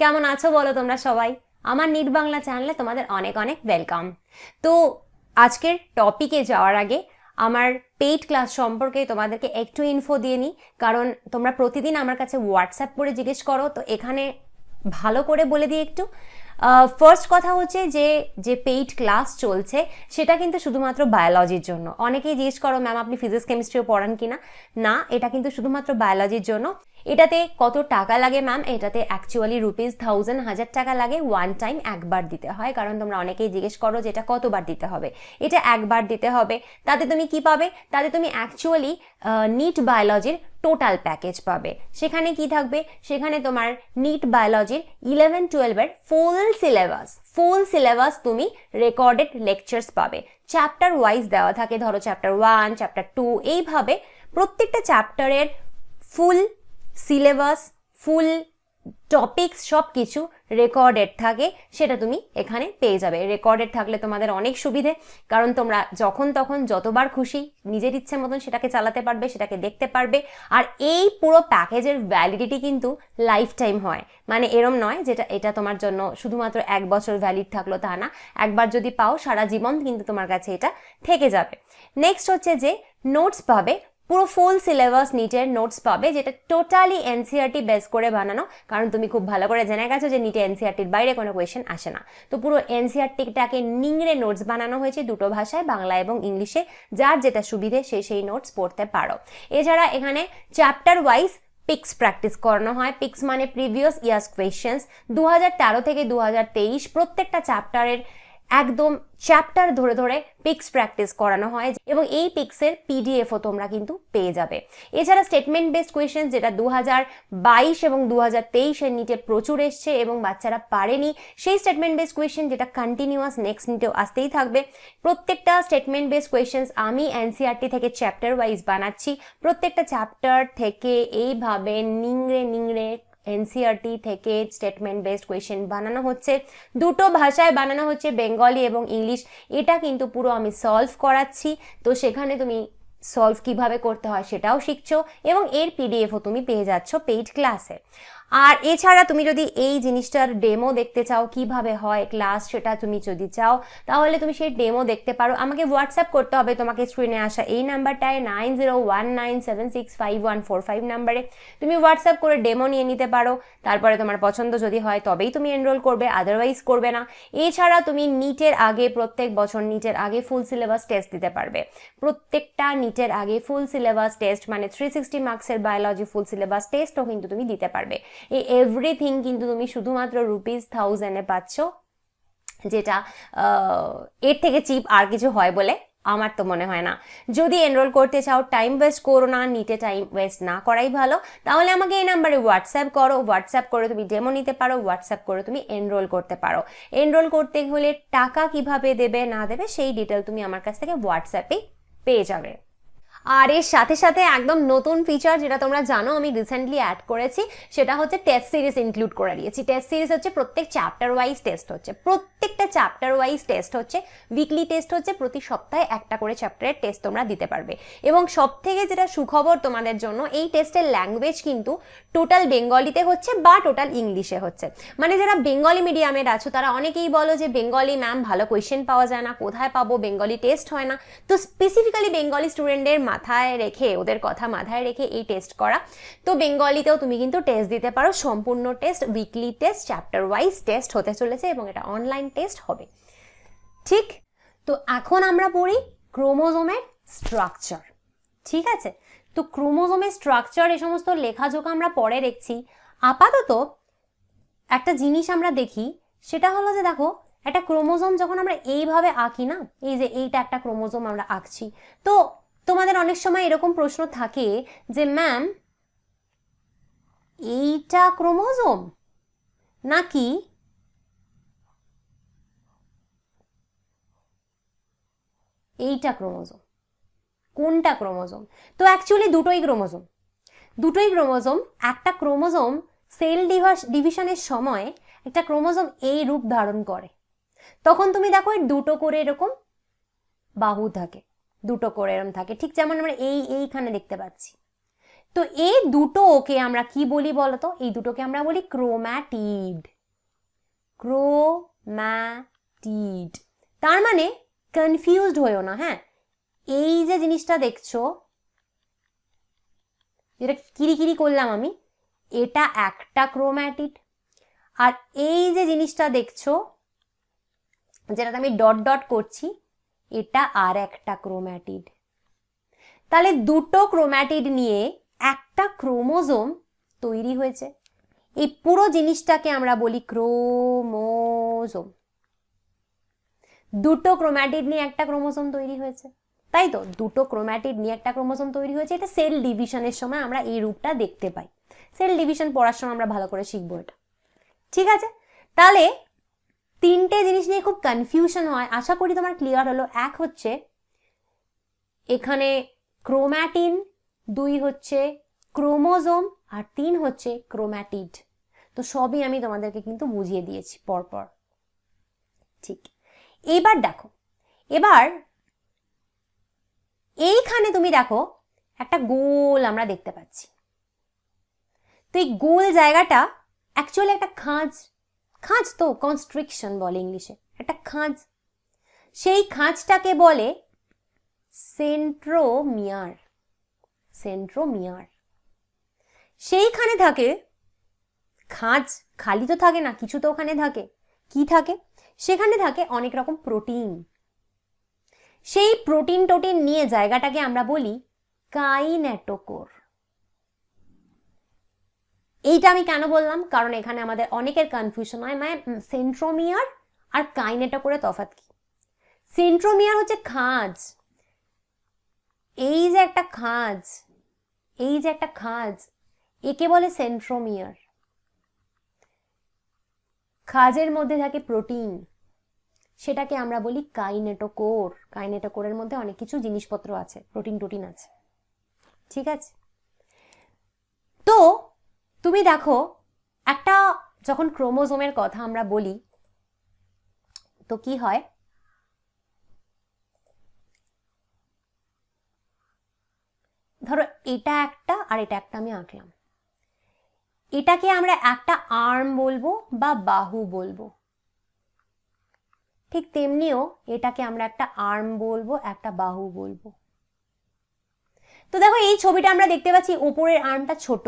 কেমন আছো বলো তোমরা সবাই? আমার নিট বাংলা চ্যানেলে তোমাদের অনেক অনেক ওয়েলকাম। তো আজকের টপিকে যাওয়ার আগে আমার পেইড ক্লাস সম্পর্কে তোমাদেরকে একটু ইনফো দিয়ে নিই, কারণ তোমরা প্রতিদিন আমার কাছে হোয়াটসঅ্যাপ করে জিজ্ঞেস করো, তো এখানে ভালো করে বলে দিই একটু। ফার্স্ট কথা হচ্ছে যে পেইড ক্লাস চলছে সেটা কিন্তু শুধুমাত্র বায়োলজির জন্য। অনেকেই জিজ্ঞেস করো ম্যাম আপনি ফিজিক্স কেমিস্ট্রিও পড়ান কিনা। না, এটা কিন্তু শুধুমাত্র বায়োলজির জন্য। এটাতে কত টাকা লাগে ম্যাম? এটাতে অ্যাকচুয়ালি ₹1000 টাকা লাগে, ওয়ান টাইম একবার দিতে হয়। কারণ তোমরা অনেকেই জিজ্ঞেস করো যে এটা কতবার দিতে হবে। এটা একবার দিতে হবে। তাতে তুমি কি পাবে? তাতে তুমি অ্যাকচুয়ালি নিট বায়োলজির টোটাল প্যাকেজ পাবে। সেখানে কি থাকবে? সেখানে তোমার নিট বায়োলজির 11-12 ফুল সিলেবাস তুমি রেকর্ডেড লেকচার্স পাবে। চ্যাপ্টার ওয়াইজ দেওয়া থাকে, ধরো চ্যাপ্টার 1, চ্যাপ্টার 2, এইভাবে প্রত্যেকটা চ্যাপ্টারের ফুল সিলেবাস, ফুল টপিকস সব কিছু রেকর্ডেড থাকে, সেটা তুমি এখানে পেয়ে যাবে। রেকর্ডেড থাকলে তোমাদের অনেক সুবিধে, কারণ তোমরা যখন তখন যতবার খুশি নিজের ইচ্ছে মতন সেটাকে চালাতে পারবে, সেটাকে দেখতে পারবে। আর এই পুরো প্যাকেজের ভ্যালিডিটি কিন্তু লাইফ টাইম হয়, মানে এরম নয় যেটা এটা তোমার জন্য শুধুমাত্র 1 বছর ভ্যালিড থাকলো, তা না। একবার যদি পাও সারা জীবন কিন্তু তোমার কাছে এটা থেকে যাবে। নেক্সট হচ্ছে যে নোটস পাবে, পুরো ফুল সিলেবাস নিটের নোটস পাবে, যেটা টোটালি এনসিইআরটি বেস করে বানানো। কারণ তুমি খুব ভালো করে জেনে গেছো যে নিটে এনসিইআরটির বাইরে কোনো কোয়েশ্চেন আসে না। তো পুরো এনসিইআরটিটাকে নিংড়ে নোটস বানানো হয়েছে দুটো ভাষায়, বাংলা এবং ইংলিশে। যার যেটা সুবিধে সেই নোটস পড়তে পারো। এছাড়া এখানে চ্যাপ্টার ওয়াইজ পিক্স প্র্যাকটিস করানো হয়। পিক্স মানে প্রিভিয়াস ইয়ার্স কোয়েশ্চেন্স। 2013 থেকে 2023 প্রত্যেকটা চ্যাপ্টারের একদম চ্যাপ্টার ধরে ধরে পিক্স প্র্যাকটিস করানো হয়, এবং এই পিক্সের পিডিএফও তোমরা কিন্তু পেয়ে যাবে। এছাড়া স্টেটমেন্ট বেসড কোয়েশ্চেন, যেটা 2022 এবং 2023 নিটে প্রচুর এসছে এবং বাচ্চারা পারেনি, সেই স্টেটমেন্ট বেসড কোয়েশ্চেন যেটা কন্টিনিউয়াস নেক্সট নিটেও আসতেই থাকবে। প্রত্যেকটা স্টেটমেন্ট বেসড কোয়েশ্চেন্স আমি এনসিইআরটি থেকে চ্যাপ্টার ওয়াইজ বানাচ্ছি। প্রত্যেকটা চ্যাপ্টার থেকে এইভাবে নিংড়ে এনসিইআরটি থেকে স্টেটমেন্ট বেসড কোয়েশ্চেন বানানো হচ্ছে, দুটো ভাষায় বানানো হচ্ছে, বেঙ্গলি এবং ইংলিশ। এটা কিন্তু পুরো আমি সলভ করাচ্ছি, তো সেখানে তুমি সলভ কিভাবে করতে হয় সেটাও শিখছো, এবং এর পিডিএফও তুমি পেয়ে যাচ্ছ পেইড ক্লাসে। আর এছাড়া তুমি যদি এই জিনিসটার ডেমো দেখতে চাও কিভাবে হয় ক্লাস, সেটা তুমি যদি চাও তাহলে তুমি সেই ডেমো দেখতে পারো। আমাকে হোয়াটসঅ্যাপ করতে হবে তোমাকে স্ক্রিনে আসা এই নাম্বারটায় 9019765145 নাম্বারে তুমি হোয়াটসঅ্যাপ করে ডেমো নিয়ে নিতে পারো। তারপরে তোমার পছন্দ যদি হয় তবেই তুমি এনরোল করবে, আদারওয়াইজ করবে না। এছাড়া তুমি নিটের আগে, প্রত্যেক বছর নিটের আগে ফুল সিলেবাস টেস্ট দিতে পারবে। প্রত্যেকটা নিটের আগে ফুল সিলেবাস টেস্ট মানে 360 মার্কসের বায়োলজি ফুল সিলেবাস টেস্টও কিন্তু তুমি দিতে পারবে। এই এভরিথিং কিন্তু তুমি শুধুমাত্র ₹1000 পাচ্ছ, যেটা এর থেকে চিপ আর কিছু হয় বলে আমার তো মনে হয় না। যদি এনরোল করতে চাও, টাইম ওয়েস্ট করো না, নিটে টাইম ওয়েস্ট না করাই ভালো, তাহলে আমাকে এই নাম্বারে হোয়াটসঅ্যাপ করো। হোয়াটসঅ্যাপ করে তুমি ডেমো নিতে পারো, হোয়াটসঅ্যাপ করে তুমি এনরোল করতে পারো। এনরোল করতে হলে টাকা কিভাবে দেবে না দেবে সেই ডিটেল তুমি আমার কাছ থেকে হোয়াটসঅ্যাপে পেয়ে যাবে। আর এর সাথে সাথে একদম নতুন ফিচার, যেটা তোমরা জানো আমি রিসেন্টলি অ্যাড করেছি, সেটা হচ্ছে টেস্ট সিরিজ ইনক্লুড করে দিয়েছি। টেস্ট সিরিজ হচ্ছে প্রত্যেক চ্যাপ্টার ওয়াইজ টেস্ট হচ্ছে, প্রত্যেকটা চ্যাপ্টার ওয়াইজ টেস্ট হচ্ছে, উইকলি টেস্ট হচ্ছে, প্রতি সপ্তাহে একটা করে চ্যাপ্টারের টেস্ট তোমরা দিতে পারবে। এবং সব থেকে যেটা সুখবর তোমাদের জন্য, এই টেস্টের ল্যাঙ্গুয়েজ কিন্তু টোটাল বেঙ্গলিতে হচ্ছে বা টোটাল ইংলিশে হচ্ছে। মানে যারা বেঙ্গলি মিডিয়ামের আছো তারা অনেকেই বলো যে বেঙ্গলি ম্যাম ভালো কোয়েশ্চেন পাওয়া যায় না, কোথায় পাবো, বেঙ্গলি টেস্ট হয় না। তো স্পেসিফিক্যালি বেঙ্গলি স্টুডেন্টদের মাথায় রেখে, ওদের কথা মাথায় রেখে এই টেস্ট করা। তো বেঙ্গলিতেও তুমি কিন্তু টেস্ট দিতে পারো, সম্পূর্ণ test, weekly test, chapter wise test হতে চলেছে, এবং এটা অনলাইন টেস্ট হবে। ঠিক, তো এখন আমরা পড়ি ক্রোমোজোমের স্ট্রাকচার। ঠিক আছে, তো ক্রোমোজোমের স্ট্রাকচার এই সমস্ত লেখাজোখা আমরা পরে দেখছি। আপাতত একটা জিনিস আমরা দেখি, সেটা হলো যে দেখো একটা ক্রোমোজোম যখন আমরা এইভাবে আঁকি না, এই যে এইটা একটা ক্রোমোজোম আমরা আঁকছি, তো তোমাদের অনেক সময় এরকম প্রশ্ন থাকে যে ম্যাম এইটা ক্রোমোজোম নাকি এইটা ক্রোমোজোম, কোনটা ক্রোমোজোম? তো অ্যাকচুয়ালি দুটোই ক্রোমোজোম। একটা ক্রোমোজোম সেল ডিভিশনের সময় একটা ক্রোমোজোম এই রূপ ধারণ করে, তখন তুমি দেখো এর দুটো করে এরকম বাহু থাকে, দুটো করে এরকম থাকে, ঠিক যেমন আমরা এইখানে দেখতে পাচ্ছি। তো এই দুটোকে আমরা কি বলি বলতো? এই দুটোকে আমরা বলি ক্রোম্যাটিড। ক্রোম্যাটিড। তার মানে কনফিউজড হয়েও না, হ্যাঁ, এই যে জিনিসটা দেখছো, যেটা কিরিকিরি করলাম আমি, এটা একটা ক্রোম্যাটিড। আর এই যে জিনিসটা দেখছো, যেটাতে আমি ডট ডট করছি, এটা আর একটা ক্রোম্যাটিড। তাহলে দুটো ক্রোম্যাটিড নিয়ে একটা ক্রোমোজোম তৈরি হয়েছে। এই পুরো জিনিসটাকে আমরা বলি ক্রোমোজোম। দুটো ক্রোম্যাটিড নিয়ে একটা ক্রোমোজোম তৈরি হয়েছে, তাই তো? দুটো ক্রোম্যাটিড নিয়ে একটা ক্রোমোজোম তৈরি হয়েছে। এটা সেল ডিভিশনের সময় আমরা এই রূপটা দেখতে পাই। সেল ডিভিশন পড়ার সময় আমরা ভালো করে শিখবো এটা, ঠিক আছে? তাহলে তিনটে জিনিস নিয়ে খুব কনফিউশন হয়, আশা করি তোমার ক্লিয়ার হলো। এক হচ্ছে এখানে ক্রোম্যাটিন, দুই হচ্ছে ক্রোমোজোম, আর তিন হচ্ছে ক্রোম্যাটিড। তো সবই আমি তোমাদেরকে কিন্তু বুঝিয়ে দিয়েছি পরপর, ঠিক। এবার দেখো, এবার এইখানে তুমি দেখো একটা গোল আমরা দেখতে পাচ্ছি। তো এই গোল জায়গাটা অ্যাকচুয়ালি একটা খাঁজ। খাঁজ তো কনস্ট্রিকশন বলে ইংলিশে, একটা খাঁজ। সেই খাঁজটাকে বলে সেন্ট্রোমিয়ার। সেন্ট্রোমিয়ার সেইখানে থাকে। খাঁজ খালি তো থাকে না, কিছু তো ওখানে থাকে। কি থাকে? সেখানে থাকে অনেক রকম প্রোটিন। সেই প্রোটিন টোটিন নিয়ে জায়গাটাকে আমরা বলি কাইনেটোকোর। এইটা আমি কেন বললাম? কারণ এখানে আমাদের অনেকের কনফিউশন হয়, মানে সেন্ট্রোমিয়ার আর কাইনেটোকোরের তফাৎ কি? সেন্ট্রোমিয়ার হচ্ছে খাঁজ। এই যে একটা খাঁজ, এই যে একটা খাঁজ, একে বলে সেন্ট্রোমিয়ার। খাঁজের মধ্যে থাকে প্রোটিন, সেটাকে আমরা বলি কাইনেটোকোর। কাইনেটোকোরের মধ্যে অনেক কিছু জিনিসপত্র আছে, প্রোটিন টোটিন আছে, ঠিক আছে? তো তুমি দেখো, একটা যখন ক্রোমোজোমের কথা আমরা বলি, তো কি হয়? ধরো এটা একটা আর এটা একটা আমি আঁকলাম। এটাকে আমরা একটা আর্ম বলবো বা বাহু বলবো। ঠিক তেমনিও এটাকে আমরা একটা আর্ম বলবো, একটা বাহু বলবো। তো দেখো এই ছবিটা আমরা দেখতে পাচ্ছি, উপরের আর্মটা ছোট,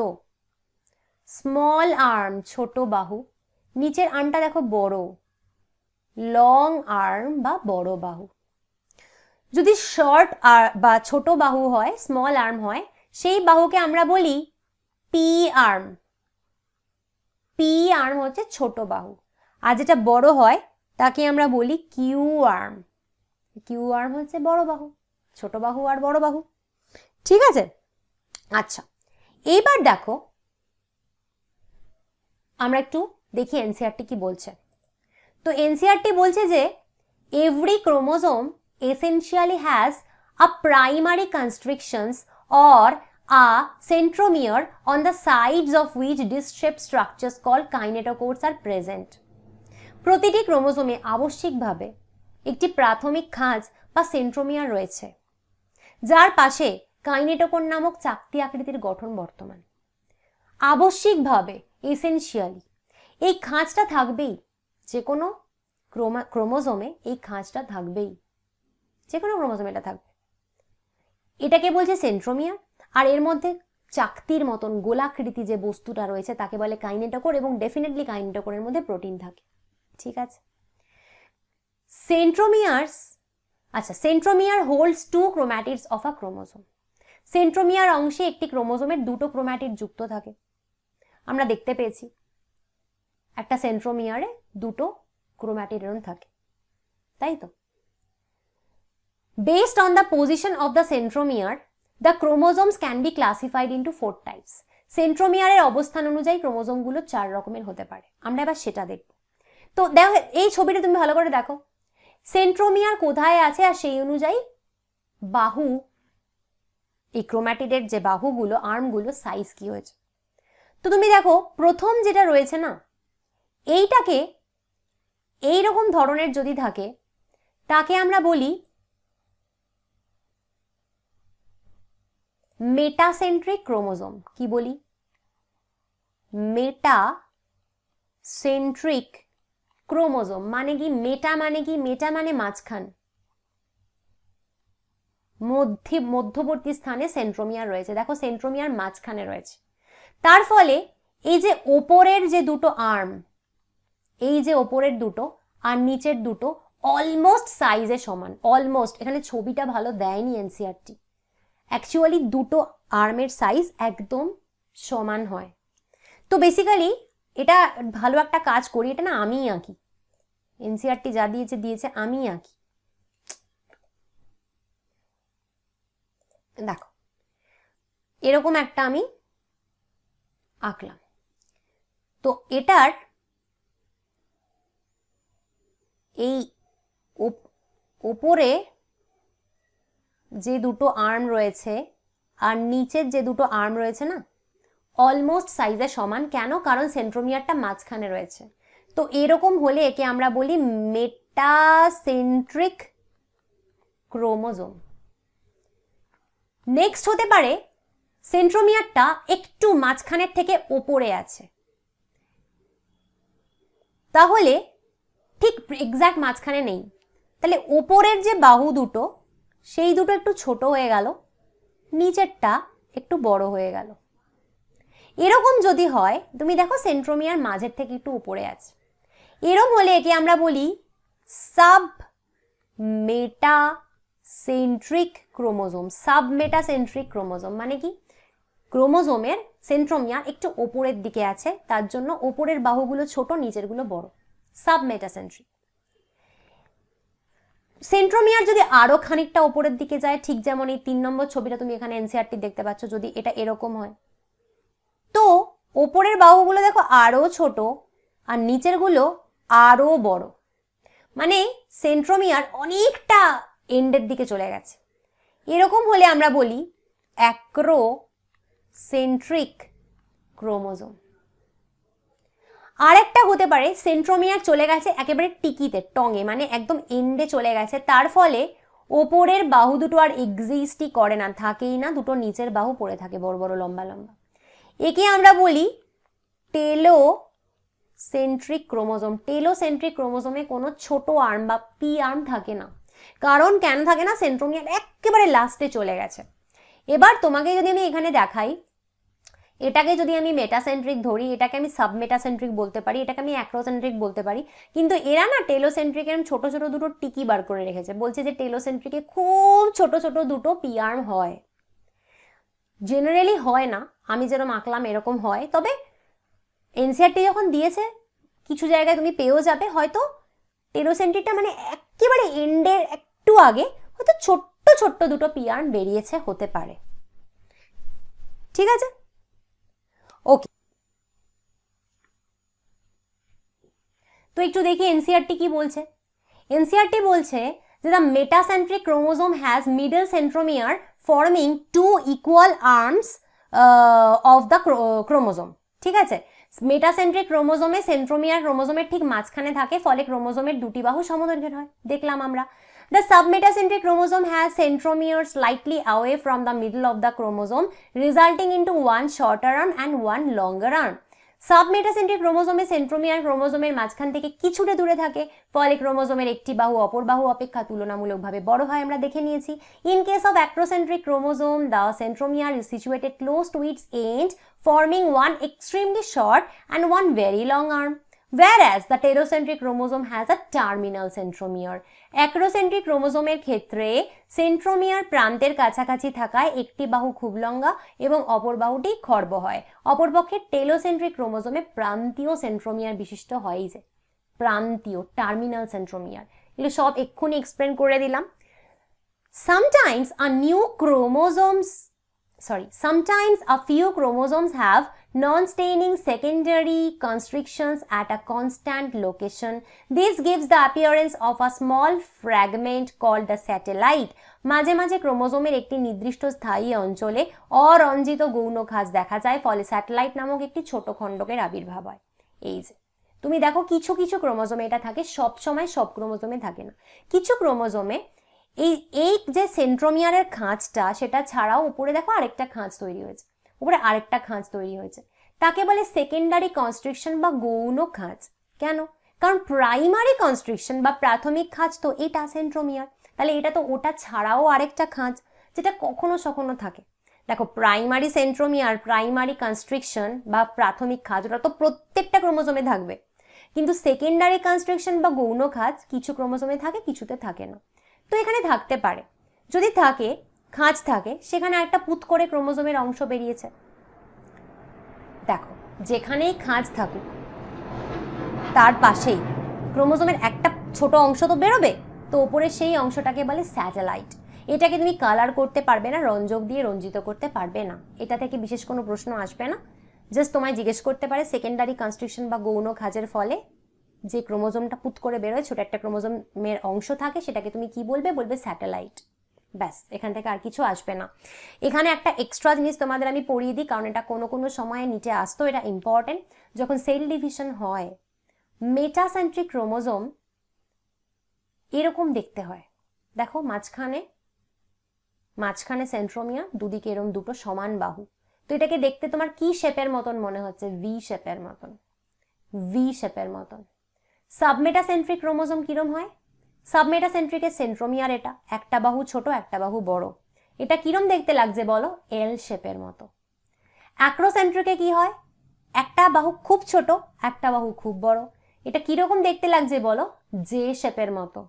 স্মল আর্ম, ছোট বাহু। নিচের আর্মটা দেখো বড়, লং আর্ম বা বড় বাহু। যদি শর্ট বা ছোট বাহু হয়, স্মল আর্ম হয়, সেই বাহুকে আমরা বলি পি আর্ম। পি আর্ম হচ্ছে ছোট বাহু। আর যেটা বড় হয় তাকে আমরা বলি কিউ আর্ম। কিউ আর্ম হচ্ছে বড় বাহু, ছোট বাহু আর বড় বাহু, ঠিক আছে? আচ্ছা, এইবার দেখো আমরা একটু দেখি এনসিইআরটি কি বলছে। তো এনসিইআরটি বলছে যে every chromosome essentially has a primary constrictions or a centromere on the sides of which disc-shaped structures called kinetochores are present. প্রতিটি ক্রোমোজোমে আবশ্যিকভাবে একটি প্রাথমিক খাঁজ বা সেন্ট্রোমিয়ার রয়েছে, যার পাশে কাইনেটোকোর নামক চাকতি আকৃতির গঠন বর্তমান। আবশ্যিকভাবে, এসেনশিয়ালি, এই খাঁজটা থাকবেই। যে কোনো ক্রোমোজোমে এই খাঁজটা থাকবেই, যে কোনো ক্রোমোজোমে এটা থাকবে। এটাকে বলছে সেন্ট্রোমিয়ার। আর এর মধ্যে চাকতির মতন গোলাকৃতি যে বস্তুটা রয়েছে তাকে বলে কাইনেটোকোর, এবং ডেফিনেটলি কাইনেটোকোরের মধ্যে প্রোটিন থাকে, ঠিক আছে? সেন্ট্রোমিয়ার্স, আচ্ছা, centromere holds two chromatids of a chromosome. Centromere অংশে একটি ক্রোমোজোমের দুটো ক্রোম্যাটিড যুক্ত থাকে। আমরা দেখতে পেয়েছি একটা সেন্ট্রোমিয়ারে দুটো ক্রোম্যাটিডন থাকে, তাই তো? Based on the position of the centromere, the chromosomes can be classified into 4 types. সেন্ট্রোমিয়ারের অবস্থান অনুযায়ী ক্রোমোজোমগুলো 4 রকমের হতে পারে। আমরা এবার সেটা দেখব। তো দেখো এই ছবিটা তুমি ভালো করে দেখো, সেন্ট্রোমিয়ার কোথায় আছে আর সেই অনুযায়ী বাহু, এই ক্রোম্যাটিডের যে বাহুগুলো, আর্মগুলো, সাইজ কি হয়েছে। তো তুমি দেখো প্রথম যেটা রয়েছে না, এইটাকে এইরকম ধরনের যদি থাকে তাকে আমরা বলি মেটাসেন্ট্রিক ক্রোমোজোম। কি বলি? মেটাসেন্ট্রিক ক্রোমোজোম মানে কি, মেটা মানে কি, মেটা মানে মাঝখান, মধ্যবর্তী স্থানে সেন্ট্রোমিয়ার রয়েছে। দেখো সেন্ট্রোমিয়ার মাঝখানে রয়েছে। তার ফলে এই যে ওপরের যে দুটো আর্ম, এই যে ওপরের দুটো আর নিচের দুটো অলমোস্ট সাইজে সমান। অলমোস্ট, এখানে ছবিটা ভালো দেয়নি এনসিইআরটি, অ্যাকচুয়ালি দুটো আর্মের সাইজ একদম সমান হয়। তো বেসিক্যালি এটা ভালো একটা কাজ করি, এটা না আমিই আঁকি, এনসিইআরটি যা দিয়েছে আমিই আঁকি। দেখো এরকম একটা আমি আঁকলাম। তো এটার এই ওপরে যে দুটো আর্ম রয়েছে আর নিচের যে দুটো আর্ম রয়েছে না, অলমোস্ট সাইজে সমান। কেন? কারণ সেন্ট্রোমিয়ারটা মাঝখানে রয়েছে। তো এরকম হলে একে আমরা বলি মেটাসেন্ট্রিক ক্রোমোজোম। নেক্সট হতে পারে সেন্ট্রোমিয়ারটা একটু মাঝখানের থেকে ওপরে আছে, তাহলে ঠিক এক্স্যাক্ট মাঝখানে নেই, তাহলে ওপরের যে বাহু দুটো সেই দুটো একটু ছোট হয়ে গেল, নিচেরটা একটু বড় হয়ে গেল। এরকম যদি হয়, তুমি দেখো সেন্ট্রোমিয়ার মাঝের থেকে একটু উপরে আছে, এরকম হলে একে আমরা বলি sub metacentric chromosome. Sub metacentric chromosome মানে কি, ক্রোমোজোমের সেন্ট্রোমিয়ার একটু ওপরের দিকে আছে, তার জন্য ওপরের বাহুগুলো ছোট, নিচেরগুলো বড়, সাব মেটাসেন্ট্রিক। সেন্ট্রোমিয়ার যদি আরো খানিকটা ওপরের দিকে যায়, ঠিক যেমন এই 3 নম্বর ছবিটা তুমি এখানে এনসিইআরটি দেখতে পাচ্ছ, যদি এটা এরকম হয়, তো ওপরের বাহুগুলো দেখো আরো ছোট আর নিচেরগুলো আরো বড়, মানে সেন্ট্রোমিয়ার অনেকটা এন্ডের দিকে চলে গেছে। এরকম হলে আমরা বলি অ্যাক্রোসেন্ট্রিক ক্রোমোজোম। আরেকটা হতে পারে সেন্ট্রোমিয়ার চলে গেছে একেবারে টিকিতে, টঙে, মানে একদম এন্ডে চলে গেছে, তার ফলে ওপরের বাহু দুটো আর এক্সিস্টই করে না, থাকেই না, দুটো নিচের বাহু পড়ে থাকে বড় বড় লম্বা লম্বা। একে আমরা বলি টেলোসেন্ট্রিক ক্রোমোজোম। টেলোসেন্ট্রিক ক্রোমোজোমে কোনো ছোট আর্ম বা পি আর্ম থাকে না। কারণ কেন থাকে না? সেন্ট্রোমিয়ার একেবারে লাস্টে চলে গেছে। এবার তোমাকে যদি আমি এখানে দেখাই, এটাকে যদি আমি মেটাসেন্ট্রিক ধরি, এটাকে আমি সাবমেটাসেন্ট্রিক বলতে পারি, এটাকে আমি অ্যাক্রোসেন্ট্রিক বলতে পারি, কিন্তু এরা না টেলোসেন্ট্রিক এরকম ছোট ছোট দুটো টিকি বার করে রেখেছে, বলছে যে টেলোসেন্ট্রিকে খুব ছোট ছোট দুটো পি আর্ম হয়। জেনারেলি হয় না, আমি যেরকম আঁকলাম এরকম হয়, তবে এনসিইআরটি যখন দিয়েছে কিছু জায়গায় তুমি পেয়েও যাবে, হয়তো টেলোসেন্ট্রিকটা মানে একেবারে এন্ডের একটু আগে হয়তো ছোট্ট ছোট্ট দুটো পি আর্ম বেরিয়েছে, হতে পারে। ঠিক আছে, ওকে। তো একটু দেখি এনসিইআরটি কি বলছে। এনসিইআরটি বলছে যে the metacentric chromosome has middle centromere forming 2 equal arms of the chromosome. ঠিক আছে, মেটাসেন্ট্রিক ক্রোমোজোমে সেন্ট্রোমিয়ার ক্রোমোজোমের ঠিক মাঝখানে থাকে, ফলে ক্রোমোজোমের দুটি বাহু সমদৈর্ঘ্যের হয়, দেখলাম আমরা। The submetacentric chromosome has centromeres slightly away from the middle of the chromosome, resulting into one shorter arm and one longer arm. Submetacentric ক্রোমোজোমে সেন্ট্রোমিয়ার ক্রোমোজোমের মাঝখান থেকে কিছুটা দূরে থাকে, ফলে ক্রোমোজোমের একটি বাহু অপর বাহু অপেক্ষা তুলনামূলকভাবে বড় হয়, আমরা দেখে নিয়েছি। In case of acrocentric chromosome, the centromere is situated close to its end, forming one extremely short and one very long arm. Whereas the telocentric chromosome has a terminal centromere. Acrocentric ক্রোমোজোমের ক্ষেত্রে centromere প্রান্তের কাছাকাছি থাকায় একটি বাহু খুব লম্বা এবং অপর বাহুটি খর্ব হয়। অপরপক্ষে টেলোসেন্ট্রিক ক্রোমোজোমে প্রান্তীয় সেন্ট্রোমিয়ার বিশিষ্ট হয়, যে প্রান্তীয় টার্মিনাল সেন্ট্রোমিয়ার। এগুলো সব এক্ষুনি এক্সপ্লেন করে দিলাম। Sometimes a few chromosomes have non-staining secondary constrictions at a constant location. This gives the appearance of a small fragment called the satellite. মাঝে মাঝে ক্রোমোজোমের একটি নির্দিষ্ট স্থায়ী অঞ্চলে অরঞ্জিত গৌণ খাঁজ দেখা যায়, ফলে স্যাটেলাইট নামক একটি ছোট খণ্ডকের আবির্ভাব হয়। এই যে তুমি দেখো কিছু কিছু ক্রোমোজোমে এটা থাকে, সব সময় সব ক্রোমোজোমে থাকে না। কিছু ক্রোমোজোমে এই যে সেন্ট্রোমিয়ারের খাঁজটা, সেটা ছাড়াও উপরে দেখো আরেকটা খাঁজ তৈরি হয়েছে, উপরে আরেকটা খাঁজ তৈরি হয়েছে, তাকে বলে সেকেন্ডারি কনস্ট্রিকশন বা গৌণ খাঁজ। কেন? কারণ প্রাইমারি কনস্ট্রিকশন বা প্রাথমিক খাঁজ তো এটা সেন্ট্রোমিয়ার, তাহলে এটা তো ওটা ছাড়াও আরেকটা খাঁজ যেটা কখনো সখনো থাকে। দেখো প্রাইমারি সেন্ট্রোমিয়ার, প্রাইমারি কনস্ট্রিকশন বা প্রাথমিক খাঁজ ওটা তো প্রত্যেকটা ক্রোমোজোমে থাকবে, কিন্তু সেকেন্ডারি কনস্ট্রিকশন বা গৌণ খাঁজ কিছু ক্রোমোজোমে থাকে, কিছুতে থাকে না। তো এখানে থাকতে পারে, যদি থাকে খাঁজ থাকে সেখানে একটা পুত করে ক্রোমোজোমের অংশ বেরিয়েছে। দেখো যেখানেই খাঁজ থাকুক তার পাশেই ক্রোমোজোমের একটা ছোট অংশ তো বেরোবে, তো ওপরে সেই অংশটাকে বলে স্যাটেলাইট। এটাকে তুমি কালার করতে পারবে না, রঞ্জক দিয়ে রঞ্জিত করতে পারবে না, এটা থেকে বিশেষ কোনো প্রশ্ন আসবে না। জাস্ট তোমায় জিজ্ঞেস করতে পারে সেকেন্ডারি কনস্ট্রিকশন বা গৌণ খাঁজের ফলে যে ক্রোমোজোমটা পুত করে বেরোয়, ছোট একটা ক্রোমোজোমের অংশ থাকে, সেটাকে তুমি কি বলবে? বলবে স্যাটেলাইট। ব্যাস, এখান থেকে আর কিছু আসবে না। এখানে একটা এক্সট্রা জিনিস তোমাদের আমি পড়িয়ে দিই, কারণ এটা কোনো কোনো সময়ে নিচে আসতো, এটা ইম্পর্টেন্ট। যখন সেল ডিভিশন হয় মেটাসেন্ট্রিক ক্রোমোজোম এরকম দেখতে হয়। দেখো মাঝখানে সেন্ট্রোমিয়ার, দুদিকে এরকম দুটো সমান বাহু। তো এটাকে দেখতে তোমার কি শেপের মতন মনে হচ্ছে? ভি শেপের মতন, ভি শেপের মতন। সাবমেটাসেন্ট্রিক ক্রোমোজোম কিরম হয়? সাবমেটাসেন্ট্রিকের সেন্ট্রোমিয়ার এটা, একটা বাহু ছোট একটা বাহু বড়। এটা কিরম দেখতে লাগছে বলো? এল শেপের মতো। অ্যাক্রোসেন্ট্রিকে কি হয়? একটা বাহু খুব ছোট, একটা বাহু খুব বড়। এটা কিরকম দেখতে লাগছে বলো? জে শেপের মতো।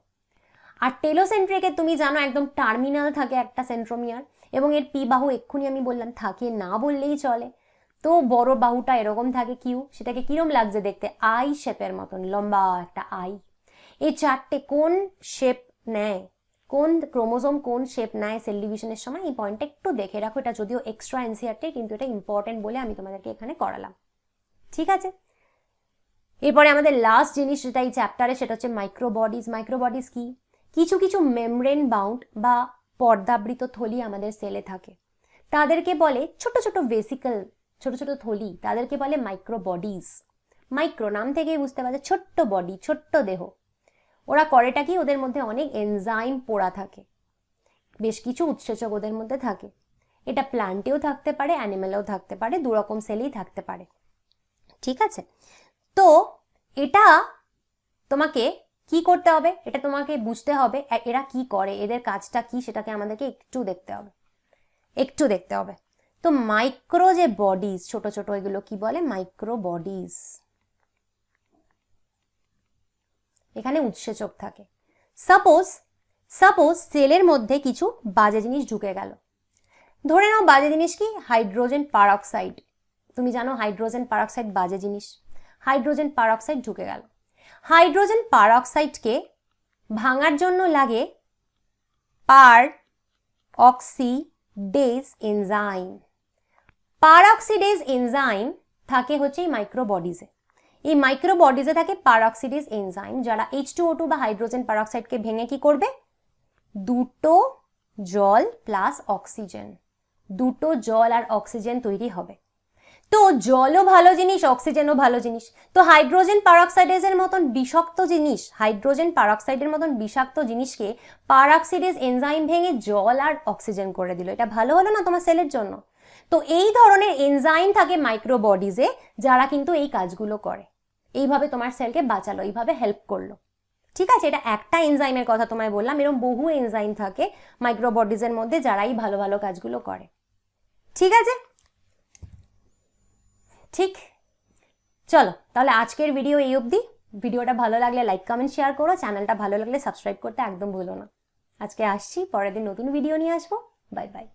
আর টেলোসেন্ট্রিকে তুমি জানো একদম টার্মিনাল থাকে একটা সেন্ট্রোমিয়ার, এবং এর পি বাহু এক্ষুনি আমি বললাম থাকে না বললেই চলে। তো বড় বাহুটা এরকম থাকে কিউ, সেটাকে কিরম লাগছে দেখতে? আই শেপের মতন, লম্বা একটা আই। এই চারটে কোন শেপ নেয়, কোন ক্রোমোজোম কোন শেপ নেয় সেল ডিভিশনের সময়, এই পয়েন্টটা একটু দেখে রাখো। এটা যদিও এক্সট্রা এনসিআরটি, কিন্তু এটা ইম্পর্টেন্ট বলে আমি তোমাদেরকে এখানে করালাম। ঠিক আছে, এরপরে আমাদের লাস্ট জিনিস যেটা এই চ্যাপ্টারে, সেটা হচ্ছে মাইক্রোবডিজ। মাইক্রোবডিজ কি? কিছু কিছু মেমব্রেন বাউন্ড বা পর্দাবৃত থলি আমাদের সেলে থাকে, তাদেরকে বলে ছোট ছোট ভেসিকল, ছোট ছোট থলি, তাদেরকে বলে মাইক্রোবডিজ। মাইক্রো নাম থেকেই বুঝতে পারছে ছোট্ট বডি, ছোট্ট দেহ। ওরা করেটা কি? ওদের মধ্যে অনেক এনজাইম পোড়া থাকে, বেশ কিছু উৎসেচক ওদের মধ্যে থাকে। এটা প্ল্যান্টেও থাকতে পারে, অ্যানিমেলেও থাকতে পারে, দুরকম সেলেই থাকতে পারে। ঠিক আছে, তো এটা তোমাকে কি করতে হবে? এটা তোমাকে বুঝতে হবে এরা কি করে, এদের কাজটা কি, সেটাকে আমাদেরকে একটু দেখতে হবে। তো মাইক্রো যে বডিজ, ছোট ছোট, এগুলো কি বলে? Micro bodies. এখানে উৎসেচক থাকে। সাপোজ সেলের মধ্যে কিছু বাজে জিনিস ঢুকে গেল। ধরে নাও বাজে জিনিস কি? Hydrogen peroxide. তুমি জানো হাইড্রোজেন পারঅক্সাইড বাজে জিনিস। হাইড্রোজেন পারঅক্সাইড ঢুকে গেল। হাইড্রোজেন পারঅক্সাইডকে ভাঙার জন্য লাগে পার অক্সিডেজ এনজাইম। পার অক্সিডেজ এনজাইম থাকে হচ্ছে এই মাইক্রোবডিজে। এই মাইক্রোবডিজে থাকে পার অক্সিডেজ এনজাইম, যারা H2O2 বা হাইড্রোজেন পারঅক্সাইডকে ভেঙে কি করবে? দুটো জল প্লাস অক্সিজেন, দুটো জল আর অক্সিজেন তৈরি হবে। তো জলও ভালো জিনিস, অক্সিজেনও ভালো জিনিস। তো হাইড্রোজেন পারঅক্সাইডের মতন বিষাক্ত জিনিস, হাইড্রোজেন পারঅক্সাইডের মতন বিষাক্ত জিনিসকে পারঅক্সিডেজ এনজাইম ভেঙে জল আর অক্সিজেন করে দিল। এটা ভালো হলো না তোমার সেলের জন্য? তো এই ধরনের এনজাইম থাকে মাইক্রোবডিজে, যারা কিন্তু এই কাজগুলো করে। এইভাবে তোমার সেলকে বাঁচালো, এইভাবে হেল্প করলো। ঠিক আছে, এটা একটা এনজাইমের কথা তোমায় বললাম, এরকম বহু এনজাইম থাকে মাইক্রোবডিজের মধ্যে, যারাই ভালো ভালো কাজগুলো করে। ঠিক আছে, ঠিক। চলো তাহলে আজকের ভিডিও এই অবধি। ভিডিওটা ভালো লাগলে লাইক কমেন্ট শেয়ার করো, চ্যানেলটা ভালো লাগলে সাবস্ক্রাইব করতে একদম ভুলো না। আজকে আসছি, পরের দিন নতুন ভিডিও নিয়ে আসবো। Bye bye.